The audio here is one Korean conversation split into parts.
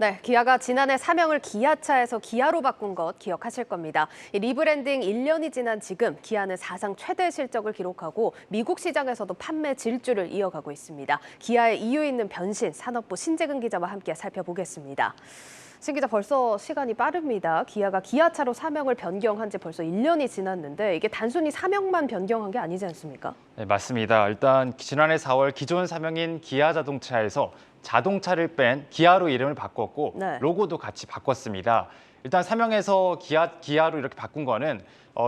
네, 기아가 지난해 사명을 기아차에서 기아로 바꾼 것 기억하실 겁니다. 이 리브랜딩 1년이 지난 지금 기아는 사상 최대 실적을 기록하고 미국 시장에서도 판매 질주를 이어가고 있습니다. 기아의 이유 있는 변신, 산업부 신재근 기자와 함께 살펴보겠습니다. 신 기자, 벌써 시간이 빠릅니다. 기아가 기아차로 사명을 변경한 지 벌써 1년이 지났는데 이게 단순히 사명만 변경한 게 아니지 않습니까? 네, 맞습니다. 일단 지난해 4월 기존 사명인 기아자동차에서 자동차를 뺀 기아로 이름을 바꿨고 네. 로고도 같이 바꿨습니다. 일단 사명에서 기아로 이렇게 바꾼 거는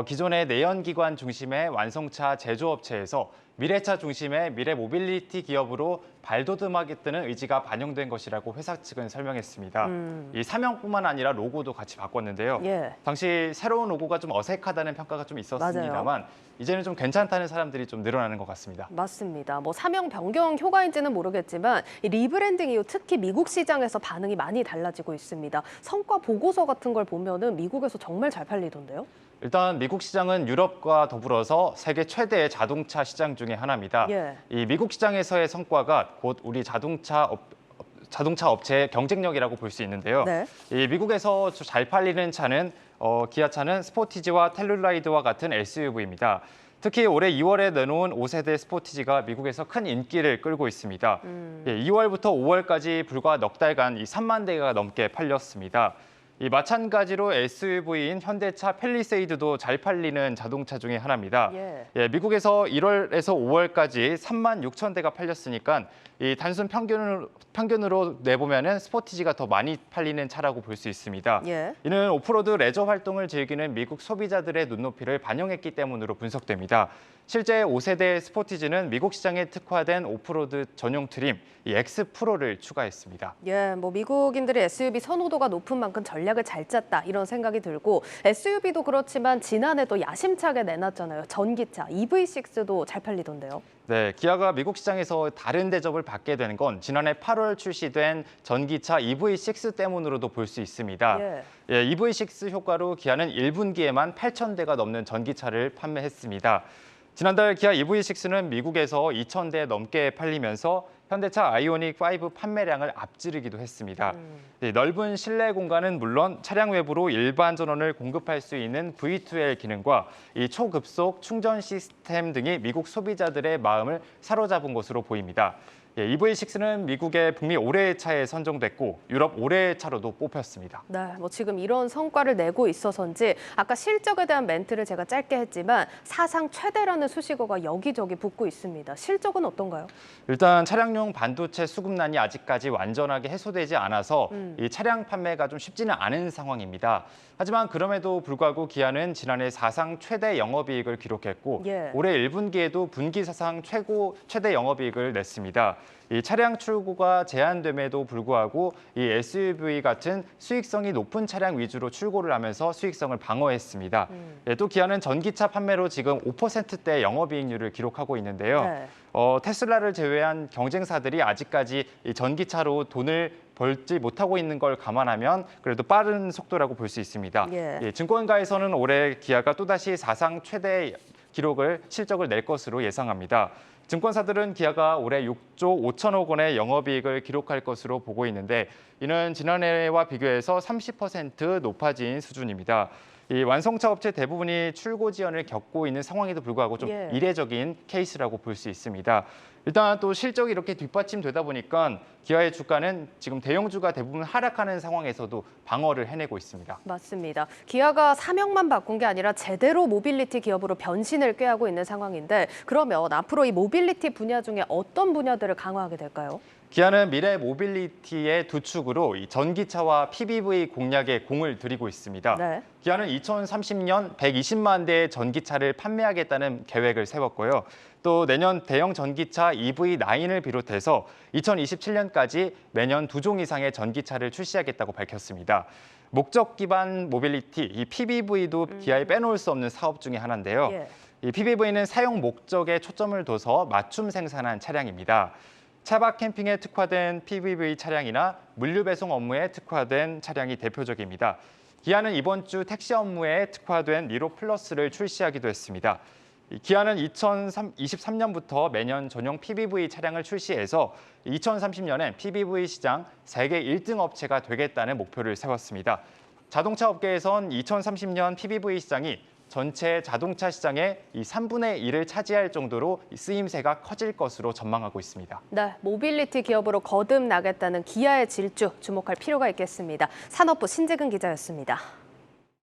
기존의 내연기관 중심의 완성차 제조업체에서 미래차 중심의 미래 모빌리티 기업으로 발돋움하겠다는 의지가 반영된 것이라고 회사 측은 설명했습니다. 이 사명뿐만 아니라 로고도 같이 바꿨는데요. 예. 당시 새로운 로고가 좀 어색하다는 평가가 좀 있었습니다만 이제는 좀 괜찮다는 사람들이 좀 늘어나는 것 같습니다. 맞습니다. 사명 변경 효과인지는 모르겠지만 이 리브랜딩 이후 특히 미국 시장에서 반응이 많이 달라지고 있습니다. 성과 보고서 같은 걸 보면은 미국에서 정말 잘 팔리던데요. 일단 미국 시장은 유럽과 더불어서 세계 최대의 자동차 시장 중에 하나입니다. 예. 이 미국 시장에서의 성과가 곧 우리 자동차 업체의 경쟁력이라고 볼 수 있는데요. 네. 이 미국에서 잘 팔리는 차는 기아차는 스포티지와 텔룰라이드와 같은 SUV입니다. 특히 올해 2월에 내놓은 5세대 스포티지가 미국에서 큰 인기를 끌고 있습니다. 2월부터 5월까지 불과 넉 달간 이 3만 대가 넘게 팔렸습니다. 이 마찬가지로 SUV인 현대차 팰리세이드도 잘 팔리는 자동차 중에 하나입니다. 예. 미국에서 1월에서 5월까지 3만 6천 대가 팔렸으니까 이 단순 평균으로 내보면은 스포티지가 더 많이 팔리는 차라고 볼 수 있습니다. 예. 이는 오프로드 레저 활동을 즐기는 미국 소비자들의 눈높이를 반영했기 때문으로 분석됩니다. 실제 5세대 스포티지는 미국 시장에 특화된 오프로드 전용 트림, 이 X 프로를 추가했습니다. 예, 미국인들의 SUV 선호도가 높은 만큼 전략을 잘 짰다 이런 생각이 들고 SUV도 그렇지만 지난해도 야심차게 내놨잖아요. 전기차 EV6도 잘 팔리던데요. 네, 기아가 미국 시장에서 다른 대접을 받게 된 건 지난해 8월 출시된 전기차 EV6 때문으로도 볼 수 있습니다. EV6 효과로 기아는 1분기에만 8천 대가 넘는 전기차를 판매했습니다. 지난달 기아 EV6는 미국에서 2천 대 넘게 팔리면서 현대차 아이오닉 5 판매량을 앞지르기도 했습니다. 넓은 실내 공간은 물론 차량 외부로 일반 전원을 공급할 수 있는 V2L 기능과 이 초급속 충전 시스템 등이 미국 소비자들의 마음을 사로잡은 것으로 보입니다. EV6는 미국의 북미 올해의 차에 선정됐고 유럽 올해의 차로도 뽑혔습니다. 네, 지금 이런 성과를 내고 있어서인지 아까 실적에 대한 멘트를 제가 짧게 했지만 사상 최대라는 수식어가 여기저기 붙고 있습니다. 실적은 어떤가요? 일단 차량용 반도체 수급난이 아직까지 완전하게 해소되지 않아서 이 차량 판매가 좀 쉽지는 않은 상황입니다. 하지만 그럼에도 불구하고 기아는 지난해 사상 최대 영업이익을 기록했고 올해 1분기에도 분기 사상 최대 영업이익을 냈습니다. 이 차량 출고가 제한됨에도 불구하고 이 SUV 같은 수익성이 높은 차량 위주로 출고를 하면서 수익성을 방어했습니다. 또 기아는 전기차 판매로 지금 5%대 영업이익률을 기록하고 있는데요. 테슬라를 제외한 경쟁사들이 아직까지 이 전기차로 돈을 벌지 못하고 있는 걸 감안하면 그래도 빠른 속도라고 볼 수 있습니다. 증권가에서는 올해 기아가 또다시 사상 최대 실적을 낼 것으로 예상합니다. 증권사들은 기아가 올해 6조 5천억 원의 영업이익을 기록할 것으로 보고 있는데 이는 지난해와 비교해서 30% 높아진 수준입니다. 이 완성차 업체 대부분이 출고 지연을 겪고 있는 상황에도 불구하고 좀 이례적인 케이스라고 볼 수 있습니다. 일단 또 실적이 이렇게 뒷받침되다 보니까 기아의 주가는 지금 대형주가 대부분 하락하는 상황에서도 방어를 해내고 있습니다. 맞습니다. 기아가 사명만 바꾼 게 아니라 제대로 모빌리티 기업으로 변신을 꾀하고 있는 상황인데 그러면 앞으로 이 모빌리티 분야 중에 어떤 분야들을 강화하게 될까요? 기아는 미래 모빌리티의 두 축으로 이 전기차와 PBV 공략에 공을 들이고 있습니다. 기아는 2030년 120만 대의 전기차를 판매하겠다는 계획을 세웠고요. 또 내년 대형 전기차 EV9을 비롯해서 2027년까지 매년 2종 이상의 전기차를 출시하겠다고 밝혔습니다. 목적 기반 모빌리티, 이 PBV도 기아에 빼놓을 수 없는 사업 중에 하나인데요. 이 PBV는 사용 목적에 초점을 둬서 맞춤 생산한 차량입니다. 차박 캠핑에 특화된 PBV 차량이나 물류 배송 업무에 특화된 차량이 대표적입니다. 기아는 이번 주 택시 업무에 특화된 니로 플러스를 출시하기도 했습니다. 기아는 2023년부터 매년 전용 PBV 차량을 출시해서 2030년엔 PBV 시장 세계 1등 업체가 되겠다는 목표를 세웠습니다. 자동차 업계에선 2030년 PBV 시장이 전체 자동차 시장의 3분의 1을 차지할 정도로 쓰임새가 커질 것으로 전망하고 있습니다. 네, 모빌리티 기업으로 거듭나겠다는 기아의 질주 주목할 필요가 있겠습니다. 산업부 신재근 기자였습니다.